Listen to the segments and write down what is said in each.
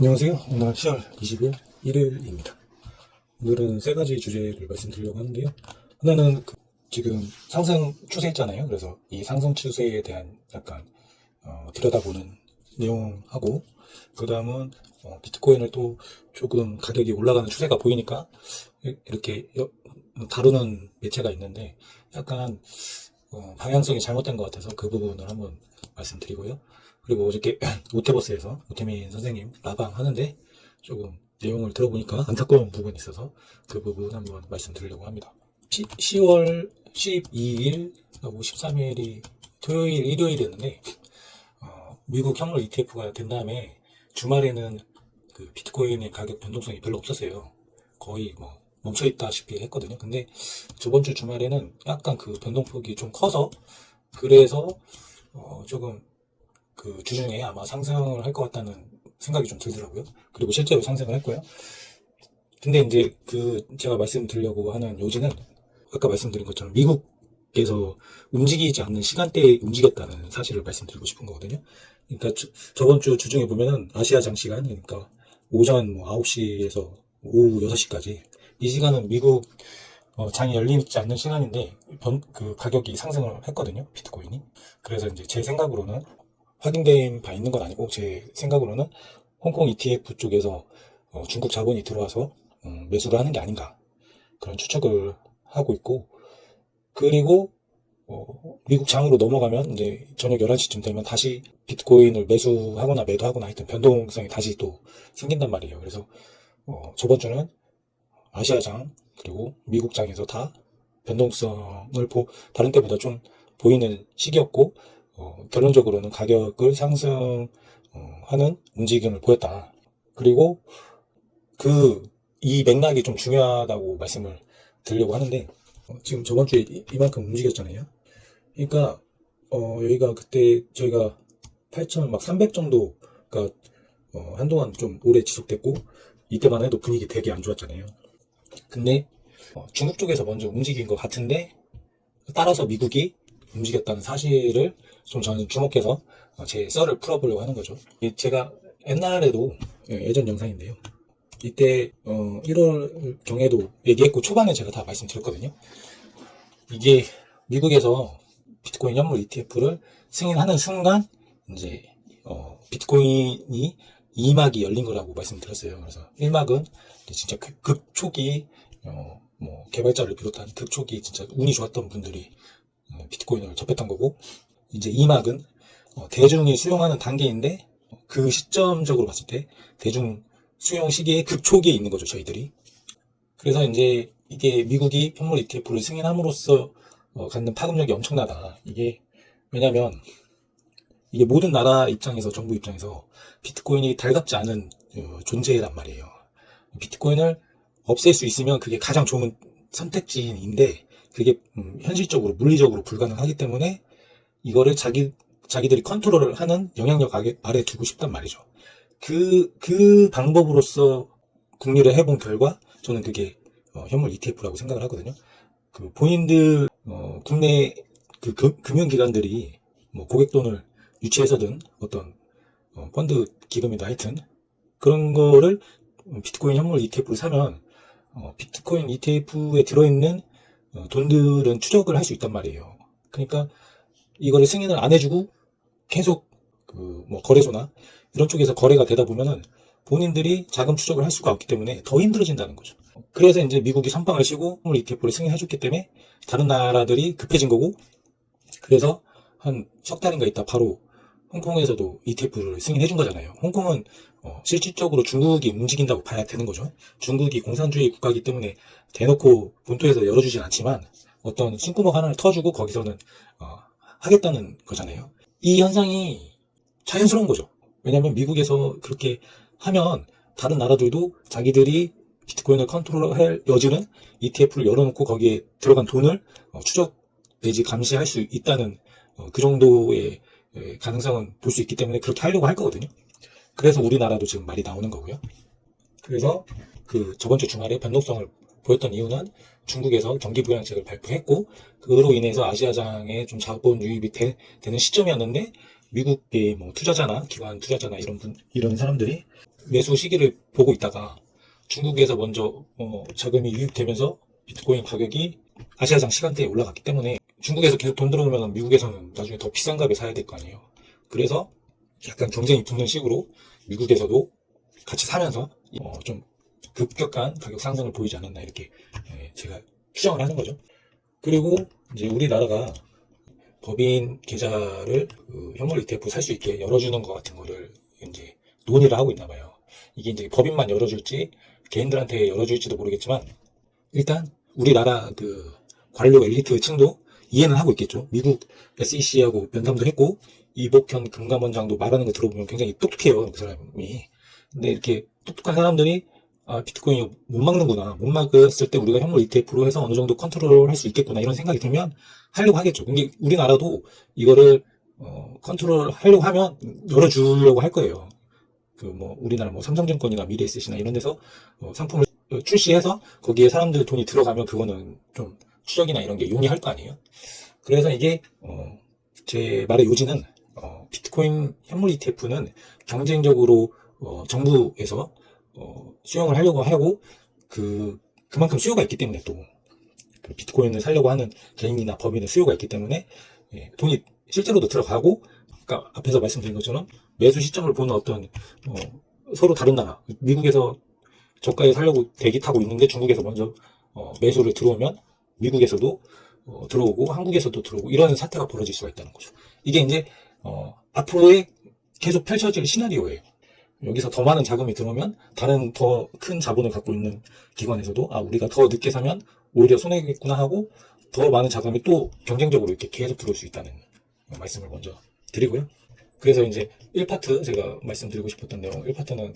안녕하세요. 오늘 10월 20일 일요일입니다. 오늘은 세 가지 주제를 말씀드리려고 하는데요. 하나는 지금 상승 추세 있잖아요. 그래서 이 상승 추세에 대한 약간 들여다보는 내용하고, 그 다음은 비트코인을 또 조금 가격이 올라가는 추세가 보이니까 이렇게 다루는 매체가 있는데 약간 방향성이 잘못된 것 같아서 그 부분을 한번 말씀드리고요. 그리고 어저께 오테버스에서 오태민 선생님 라방 하는데 조금 내용을 들어보니까 안타까운 부분이 있어서 그 부분 한번 말씀드리려고 합니다. 10월 12일하고 13일이 토요일, 일요일이었는데 미국 현물 ETF가 된 다음에 주말에는 그 비트코인의 가격 변동성이 별로 없었어요. 거의 뭐 멈춰있다시피 했거든요. 근데 저번 주 주말에는 약간 그 변동폭이 좀 커서, 그래서 조금 그 주중에 아마 상승을 할 것 같다는 생각이 좀 들더라고요. 그리고 실제로 상승을 했고요. 근데 이제 제가 말씀드리려고 하는 요지는 아까 말씀드린 것처럼 미국에서 움직이지 않는 시간대에 움직였다는 사실을 말씀드리고 싶은 거거든요. 그러니까 저번 주 주중에 보면은 아시아장 시간, 그러니까 오전 9시에서 오후 6시까지 이 시간은 미국 장이 열리지 않는 시간인데 그 가격이 상승을 했거든요. 비트코인이. 그래서 이제 제 생각으로는 확인된 바 있는 건 아니고, 제 생각으로는 홍콩 ETF 쪽에서 중국 자본이 들어와서 매수를 하는 게 아닌가, 그런 추측을 하고 있고, 그리고 미국 장으로 넘어가면 이제 저녁 11시쯤 되면 다시 비트코인을 매수하거나 매도하거나 하여튼 변동성이 다시 또 생긴단 말이에요. 그래서 저번 주는 아시아장 그리고 미국 장에서 다 변동성을 다른 때보다 좀 보이는 시기였고, 결론적으로는 가격을 상승하는 움직임을 보였다. 그리고 이 맥락이 좀 중요하다고 말씀을 드리려고 하는데, 지금 저번 주에 이만큼 움직였잖아요. 그러니까 여기가 그때 저희가 8,300 정도가 한동안 좀 오래 지속됐고, 이때만 해도 분위기 되게 안 좋았잖아요. 근데 중국 쪽에서 먼저 움직인 것 같은데 따라서 미국이 움직였다는 사실을 좀 저는 주목해서 제 썰을 풀어보려고 하는 거죠. 제가 옛날에도, 예전 영상인데요, 이때 1월 경에도 얘기했고 초반에 제가 다 말씀드렸거든요. 이게 미국에서 비트코인 현물 ETF를 승인하는 순간 이제 비트코인이 2막이 열린 거라고 말씀드렸어요. 그래서 1막은 진짜 극초기 뭐 개발자를 비롯한 극초기 진짜 운이 좋았던 분들이 비트코인을 접했던 거고, 이제 2막은 대중이 수용하는 단계인데 그 시점적으로 봤을 때 대중 수용 시기의 극초기에 있는 거죠, 저희들이. 그래서 이제 이게 미국이 현물 ETF를 승인함으로써 갖는 파급력이 엄청나다. 이게 왜냐면 이게 모든 나라 입장에서, 정부 입장에서 비트코인이 달갑지 않은 존재란 말이에요. 비트코인을 없앨 수 있으면 그게 가장 좋은 선택지인데, 그게 현실적으로 물리적으로 불가능하기 때문에 이거를 자기들이 컨트롤을 하는 영향력 아래 두고 싶단 말이죠. 그 방법으로서 궁리를 해본 결과 저는 그게 현물 ETF라고 생각을 하거든요. 그 본인들 국내 금융기관들이 뭐 고객돈을 유치해서든 어떤 펀드 기금이다 하여튼 그런 거를 비트코인 현물 ETF를 사면 비트코인 ETF에 들어있는 돈들은 추적을 할 수 있단 말이에요. 그러니까 이거를 승인을 안 해주고 계속 뭐 거래소나 이런 쪽에서 거래가 되다 보면은 본인들이 자금 추적을 할 수가 없기 때문에 더 힘들어진다는 거죠. 그래서 이제 미국이 선빵을 치고 현물 ETF를 승인해줬기 때문에 다른 나라들이 급해진 거고, 그래서 한 석 달인가 있다 바로 홍콩에서도 ETF를 승인해준 거잖아요. 홍콩은 실질적으로 중국이 움직인다고 봐야 되는 거죠. 중국이 공산주의 국가이기 때문에 대놓고 본토에서 열어주진 않지만 어떤 숨구멍 하나를 터주고 거기서는 하겠다는 거잖아요. 이 현상이 자연스러운 거죠. 왜냐하면 미국에서 그렇게 하면 다른 나라들도 자기들이 비트코인을 컨트롤할 여지는 ETF를 열어놓고 거기에 들어간 돈을 추적 내지 감시할 수 있다는 그 정도의 가능성은 볼 수 있기 때문에 그렇게 하려고 할 거거든요. 그래서 우리나라도 지금 말이 나오는 거고요. 그래서 저번 주 주말에 변동성을 보였던 이유는 중국에서 경기부양책을 발표했고, 그로 인해서 아시아장에 좀 자본 유입이 되는 시점이었는데 미국의 뭐 투자자나 기관 투자자나 이런 사람들이 매수 시기를 보고 있다가 중국에서 먼저 자금이 유입되면서 비트코인 가격이 아시아장 시간대에 올라갔기 때문에 중국에서 계속 돈 들어오면 미국에서는 나중에 더 비싼 값에 사야 될 거 아니에요. 그래서 약간 경쟁이 붙는 식으로 미국에서도 같이 사면서 좀 급격한 가격 상승을 보이지 않았나 이렇게 제가 추정을 하는 거죠. 그리고 이제 우리나라가 법인 계좌를 현물 ETF 살 수 있게 열어주는 것 같은 거를 이제 논의를 하고 있나 봐요. 이게 이제 법인만 열어줄지 개인들한테 열어줄지도 모르겠지만 일단 우리나라 그 관료 엘리트 층도 이해는 하고 있겠죠. 미국 SEC하고 면담도 했고 이복현 금감원장도 말하는 거 들어보면 굉장히 똑똑해요, 그 사람이. 근데 이렇게 똑똑한 사람들이 비트코인이 못 막는구나, 못 막았을 때 우리가 현물 ETF로 해서 어느 정도 컨트롤 할 수 있겠구나 이런 생각이 들면 하려고 하겠죠. 근데 우리나라도 이거를 컨트롤 하려고 하면 열어주려고 할 거예요. 그 뭐 우리나라 뭐 삼성증권이나 미래에셋이나 이런 데서 상품을 출시해서 거기에 사람들 돈이 들어가면 그거는 좀 추적이나 이런 게 용이할 거 아니에요. 그래서 이게 제 말의 요지는 비트코인 현물 ETF는 경쟁적으로 정부에서 수용을 하려고 하고 그만큼 수요가 있기 때문에 또 그 비트코인을 살려고 하는 개인이나 법인의 수요가 있기 때문에 돈이 실제로도 들어가고, 아까 앞에서 말씀드린 것처럼 매수 시점을 보는 어떤 서로 다른 나라, 미국에서 저가에 살려고 대기 타고 있는데 중국에서 먼저 매수를 들어오면 미국에서도 들어오고 한국에서도 들어오고 이런 사태가 벌어질 수가 있다는 거죠. 이게 이제 앞으로의 계속 펼쳐질 시나리오예요. 여기서 더 많은 자금이 들어오면 다른 더 큰 자본을 갖고 있는 기관에서도 우리가 더 늦게 사면 오히려 손해겠구나 하고 더 많은 자금이 또 경쟁적으로 이렇게 계속 들어올 수 있다는 말씀을 먼저 드리고요. 그래서 이제 1파트 제가 말씀드리고 싶었던 내용 1파트는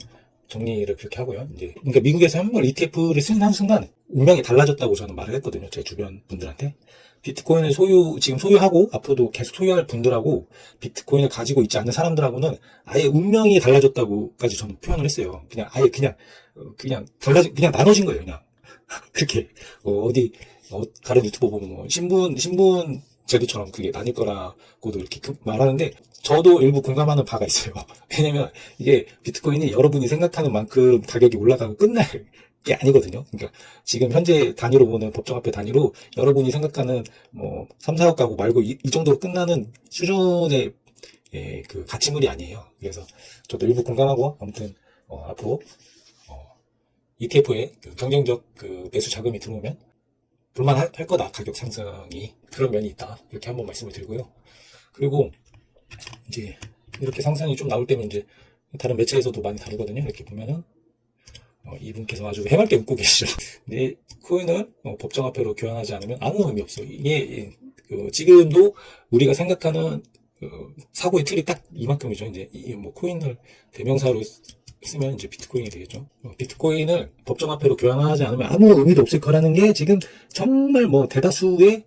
정리를 그렇게 하고요. 이제 그러니까 미국에서 현물 ETF를 쓰는 순간 운명이 달라졌다고 저는 말을 했거든요. 제 주변 분들한테. 비트코인을 지금 소유하고 앞으로도 계속 소유할 분들하고 비트코인을 가지고 있지 않는 사람들하고는 아예 운명이 달라졌다고까지 저는 표현을 했어요. 그냥 아예 그냥 나눠진 거예요. 그냥 그렇게 다른 유튜버 보면 뭐 신분 제도처럼 그게 나뉠 거라고도 이렇게 말하는데 저도 일부 공감하는 바가 있어요. 왜냐면 이게 비트코인이 여러분이 생각하는 만큼 가격이 올라가고 끝날 게 아니거든요. 그러니까 지금 현재 단위로 보는 법정화폐 단위로 여러분이 생각하는 뭐 3, 4억 가구 말고 이 정도로 끝나는 수준의 그 가치물이 아니에요. 그래서 저도 일부 공감하고 아무튼 앞으로 ETF에 그 경쟁적 그 매수 자금이 들어오면 볼만할 거다. 가격 상승이 그런 면이 있다. 이렇게 한번 말씀을 드리고요. 그리고 이제 이렇게 상승이 좀 나올 때면 이제 다른 매체에서도 많이 다루거든요. 이렇게 보면은 이분께서 아주 해맑게 웃고 계시죠. 근데 코인을 법정화폐로 교환하지 않으면 아무 의미 없어요. 이게 지금도 우리가 생각하는 사고의 틀이 딱 이만큼이죠. 이제 뭐 코인을 대명사로 쓰면 이제 비트코인이 되겠죠. 비트코인을 법정화폐로 교환하지 않으면 아무 의미도 없을 거라는 게 지금 정말 뭐 대다수의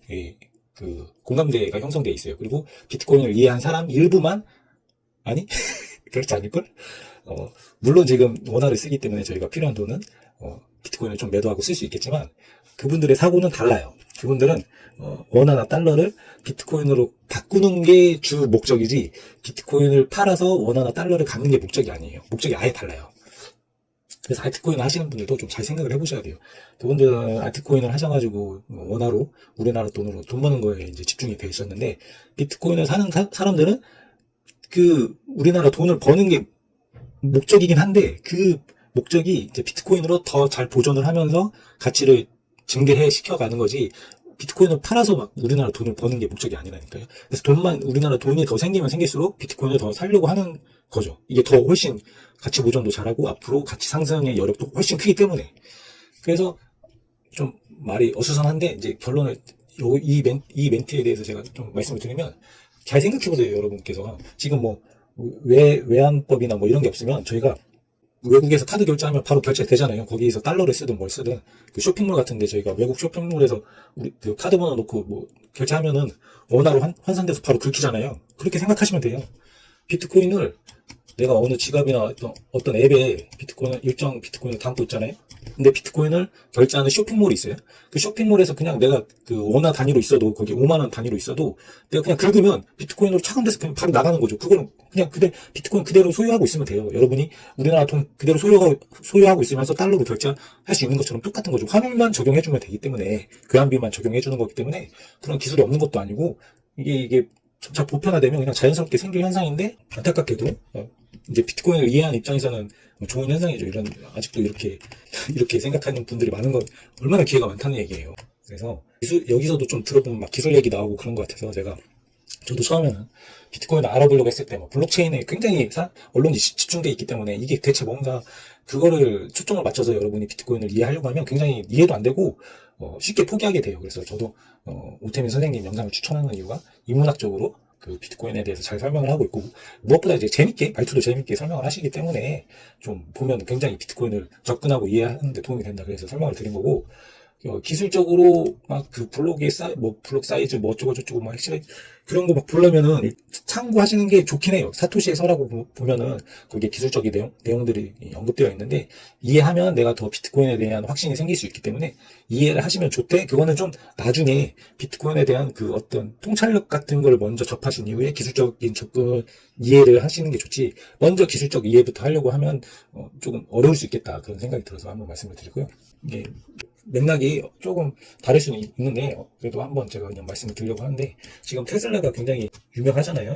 그 공감대가 형성되어 있어요. 그리고 비트코인을 이해한 사람 일부만 아니 그렇지 않을걸? 물론 지금 원화를 쓰기 때문에 저희가 필요한 돈은 비트코인을 좀 매도하고 쓸 수 있겠지만 그분들의 사고는 달라요. 그분들은 원화나 달러를 비트코인으로 바꾸는 게 주 목적이지 비트코인을 팔아서 원화나 달러를 갖는 게 목적이 아니에요. 목적이 아예 달라요. 그래서 알트코인 하시는 분들도 좀 잘 생각을 해보셔야 돼요. 그분들은 알트코인을 하셔가지고 원화로 우리나라 돈으로 돈 버는 거에 이제 집중이 돼 있었는데 비트코인을 사는 사람들은 그 우리나라 돈을 버는 게 목적이긴 한데 그 목적이 이제 비트코인으로 더 잘 보존을 하면서 가치를 증대해 시켜가는 거지 비트코인을 팔아서 막 우리나라 돈을 버는 게 목적이 아니라니까요. 그래서 우리나라 돈이 더 생기면 생길수록 비트코인을 더 살려고 하는 거죠. 이게 더 훨씬 가치 보존도 잘하고 앞으로 가치 상승의 여력도 훨씬 크기 때문에. 그래서 좀 말이 어수선한데 이제 결론을 이 멘트에 대해서 제가 좀 말씀을 드리면 잘 생각해보세요. 여러분께서 지금 뭐 외환법이나 뭐 이런 게 없으면 저희가 외국에서 카드 결제하면 바로 결제되잖아요. 거기에서 달러를 쓰든 뭘 쓰든 그 쇼핑몰 같은데 저희가 외국 쇼핑몰에서 우리 그 카드 번호 놓고 뭐 결제하면은 원화로 환산돼서 바로 긁히잖아요. 그렇게 생각하시면 돼요. 비트코인을 내가 어느 지갑이나 어떤 앱에 일정 비트코인을 담고 있잖아요. 근데 비트코인을 결제하는 쇼핑몰이 있어요. 그 쇼핑몰에서 그냥 내가 그 원화 단위로 있어도, 거기 5만 원 단위로 있어도 내가 그냥 긁으면 비트코인으로 차감돼서 그냥 바로 나가는 거죠. 그거는 그냥 비트코인 그대로 소유하고 있으면 돼요. 여러분이 우리나라 돈 그대로 소유하고 있으면서 달러로 결제할 수 있는 것처럼 똑같은 거죠. 환율만 적용해주면 되기 때문에, 교환비만 적용해주는 거기 때문에 그런 기술이 없는 것도 아니고, 이게 점차 보편화되면 그냥 자연스럽게 생길 현상인데, 안타깝게도 이제 비트코인을 이해한 입장에서는 좋은 현상이죠. 아직도 이렇게 생각하는 분들이 많은 건 얼마나 기회가 많다는 얘기예요. 그래서 여기서도 좀 들어보면 막 기술 얘기 나오고 그런 것 같아서, 저도 처음에는 비트코인을 알아보려고 했을 때 블록체인에 굉장히 언론이 집중돼 있기 때문에 이게 대체 뭔가, 그거를 초점을 맞춰서 여러분이 비트코인을 이해하려고 하면 굉장히 이해도 안 되고 쉽게 포기하게 돼요. 그래서 저도 오태민 선생님 영상을 추천하는 이유가 인문학적으로 그 비트코인에 대해서 잘 설명을 하고 있고, 무엇보다 이제 말투도 재밌게 설명을 하시기 때문에 좀 보면 굉장히 비트코인을 접근하고 이해하는데 도움이 된다. 그래서 설명을 드린 거고, 기술적으로 막 그 블록 사이즈 뭐 어쩌고 막 핵심 그런 거 막 보려면은 참고하시는 게 좋긴 해요. 사토시의 서라고 보면은 거기에 기술적인 내용들이 언급되어 있는데, 이해하면 내가 더 비트코인에 대한 확신이 생길 수 있기 때문에 이해를 하시면 좋대. 그거는 좀 나중에 비트코인에 대한 그 어떤 통찰력 같은 걸 먼저 접하신 이후에 기술적인 접근 이해를 하시는 게 좋지, 먼저 기술적 이해부터 하려고 하면 조금 어려울 수 있겠다, 그런 생각이 들어서 한번 말씀을 드리고요. 이게 맥락이 조금 다를 수는 있는데, 그래도 한번 제가 그냥 말씀을 드리려고 하는데, 지금 테슬라가 굉장히 유명하잖아요.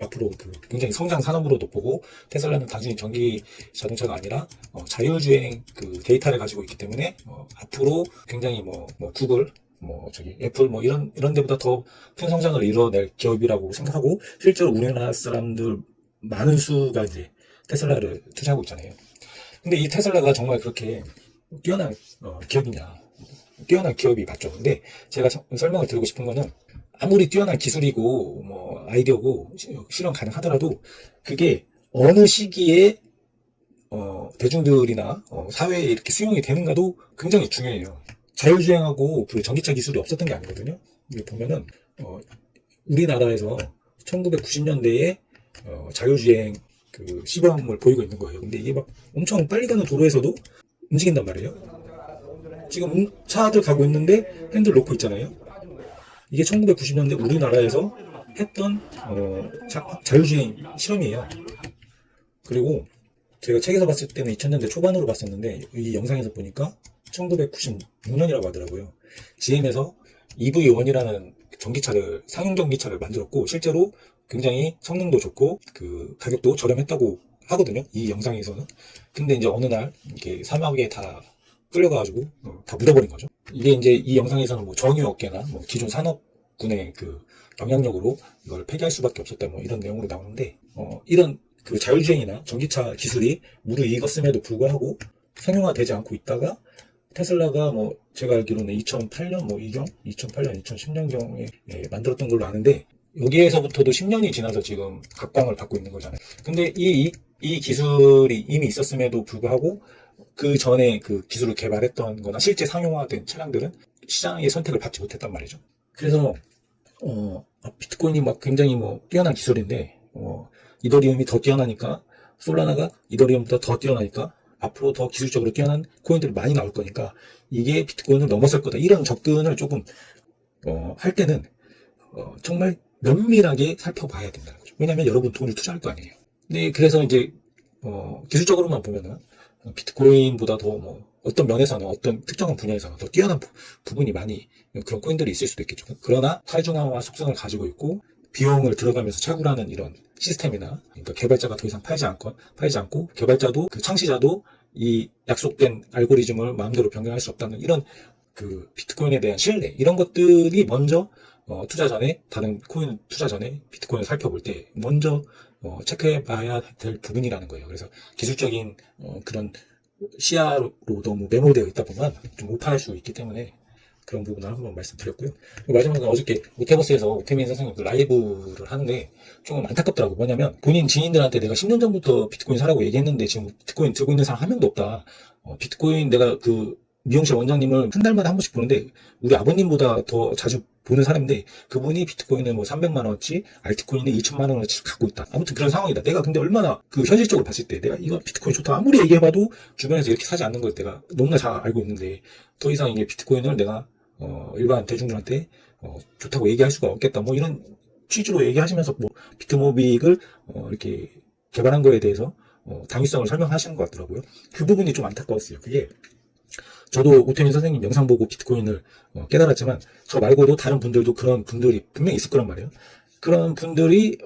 앞으로 굉장히 성장 산업으로도 보고, 테슬라는 단순히 전기 자동차가 아니라 자율주행 데이터를 가지고 있기 때문에 앞으로 굉장히 구글, 애플 이런 데보다 더 큰 성장을 이뤄낼 기업이라고 생각하고, 실제로 우리나라 사람들 많은 수가 이제 테슬라를 투자하고 있잖아요. 근데 이 테슬라가 정말 그렇게 뛰어난 기업이냐? 뛰어난 기업이 맞죠. 근데 제가 설명을 드리고 싶은 거는, 아무리 뛰어난 기술이고 아이디어고 실현 가능하더라도 그게 어느 시기에 대중들이나 사회에 이렇게 수용이 되는가도 굉장히 중요해요. 자율주행하고 그 전기차 기술이 없었던 게 아니거든요. 이게 보면은 우리나라에서 1990년대에 자율주행 시범을 보이고 있는 거예요. 근데 이게 막 엄청 빨리 가는 도로에서도 움직인단 말이에요. 지금 차들 가고 있는데 핸들 놓고 있잖아요. 이게 1990년대 우리나라에서 했던 자율주행 실험이에요. 그리고 제가 책에서 봤을 때는 2000년대 초반으로 봤었는데, 이 영상에서 보니까 1996년이라고 하더라고요. GM에서 EV1이라는 상용 전기차를 만들었고, 실제로 굉장히 성능도 좋고 가격도 저렴했다고 하거든요, 이 영상에서는. 근데 이제 어느 날 이렇게 사막에 다 끌려가가지고 다 묻어버린 거죠. 이게 이제 이 영상에서는 정유업계나 기존 산업군의 영향력으로 이걸 폐기할 수밖에 없었다, 이런 내용으로 나오는데, 이런 자율주행이나 전기차 기술이 무르익었음에도 불구하고 상용화되지 않고 있다가, 테슬라가 제가 알기로는 2008년 2008년 2010년경에 만들었던 걸로 아는데, 여기에서부터도 10년이 지나서 지금 각광을 받고 있는 거잖아요. 근데 이 기술이 이미 있었음에도 불구하고 그 전에 그 기술을 개발했던 거나 실제 상용화된 차량들은 시장의 선택을 받지 못했단 말이죠. 그래서 비트코인이 굉장히 뛰어난 기술인데, 이더리움이 더 뛰어나니까, 솔라나가 이더리움보다 더 뛰어나니까 앞으로 더 기술적으로 뛰어난 코인들이 많이 나올 거니까 이게 비트코인을 넘어설 거다, 이런 접근을 조금 할 때는 정말 면밀하게 살펴봐야 된다는 거죠. 왜냐하면 여러분 돈을 투자할 거 아니에요. 근데 그래서 이제 기술적으로만 보면은 비트코인보다 더 어떤 면에서는, 어떤 특정한 분야에서는 더 뛰어난 부분이 많이, 그런 코인들이 있을 수도 있겠죠. 그러나 탈중앙화 속성을 가지고 있고 비용을 들어가면서 채굴하는 이런 시스템이나, 그러니까 개발자가 더 이상 팔지 않고 개발자도 창시자도 이 약속된 알고리즘을 마음대로 변경할 수 없다는 이런 비트코인에 대한 신뢰, 이런 것들이 먼저 다른 코인 투자 전에 비트코인을 살펴볼 때 먼저 체크해 봐야 될 부분이라는 거예요. 그래서 기술적인 그런 시야로 너무 매몰되어 있다 보면 좀 오판할 수 있기 때문에 그런 부분을 한번 말씀드렸고요. 마지막으로 어저께 오태버스에서 오태민 선생님 라이브를 하는데 조금 안타깝더라고요. 뭐냐면 본인 지인들한테 내가 10년 전부터 비트코인 사라고 얘기했는데 지금 비트코인 들고 있는 사람 한 명도 없다. 비트코인 내가 미용실 원장님을 한 달마다 한 번씩 보는데 우리 아버님보다 더 자주 보는 사람인데 그분이 비트코인을 뭐 300만 원어치, 알트코인을 2천만 원어치 갖고 있다. 아무튼 그런 상황이다. 내가 근데 얼마나 그 현실적으로 봤을 때 내가 이거 비트코인 좋다 아무리 얘기해봐도 주변에서 이렇게 사지 않는 걸 내가 너무나 잘 알고 있는데 더 이상 이게 비트코인을 내가 일반 대중들한테 좋다고 얘기할 수가 없겠다. 뭐 이런 취지로 얘기하시면서 뭐 비트모빅을 이렇게 개발한 거에 대해서 당위성을 설명하시는 것 같더라고요. 그 부분이 좀 안타까웠어요. 그게 저도 오태민 선생님 영상 보고 비트코인을 깨달았지만 저 말고도 다른 분들도 그런 분들이 분명히 있을 거란 말이에요. 그런 분들이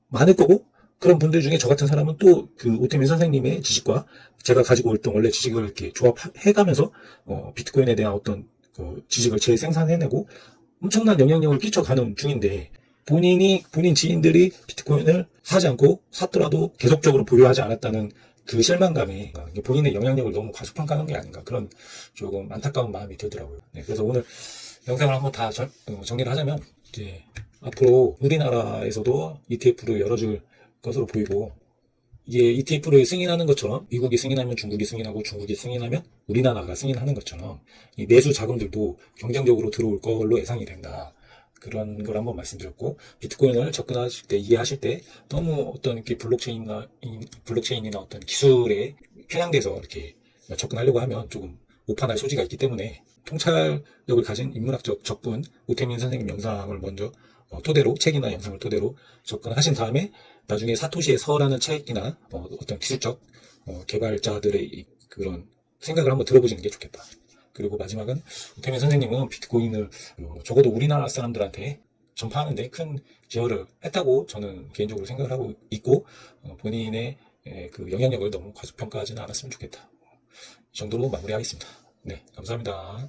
많을 거고 그런 분들 중에 저 같은 사람은 또 그 오태민 선생님의 지식과 제가 가지고 있던 원래 지식을 이렇게 조합해가면서 비트코인에 대한 어떤 지식을 재생산해내고 엄청난 영향력을 끼쳐가는 중인데 본인 지인들이 비트코인을 사지 않고 샀더라도 계속적으로 보유하지 않았다는 그 실망감이 본인의 영향력을 너무 과소평가하는 게 아닌가 그런 조금 안타까운 마음이 들더라고요. 네, 그래서 오늘 영상을 한번 다 정리를 하자면 이제 앞으로 우리나라에서도 ETF를 열어줄 것으로 보이고 이게 ETF를 승인하는 것처럼 미국이 승인하면 중국이 승인하고 중국이 승인하면 우리나라가 승인하는 것처럼 이 내수 자금들도 경쟁적으로 들어올 걸로 예상이 된다. 그런 걸 한번 말씀드렸고 비트코인을 접근하실 때 이해하실 때 너무 어떤 이렇게 블록체인이나 어떤 기술에 편향돼서 이렇게 접근하려고 하면 조금 오판할 소지가 있기 때문에 통찰력을 가진 인문학적 접근 오태민 선생님 영상을 먼저 토대로 책이나 영상을 토대로 접근하신 다음에 나중에 사토시의 서라는 책이나 어떤 기술적 개발자들의 그런 생각을 한번 들어보시는 게 좋겠다. 그리고 마지막은 오태민 선생님은 비트코인을 적어도 우리나라 사람들한테 전파하는데 큰 기여를 했다고 저는 개인적으로 생각을 하고 있고 본인의 그 영향력을 너무 과소평가하지는 않았으면 좋겠다. 이 정도로 마무리하겠습니다. 네, 감사합니다.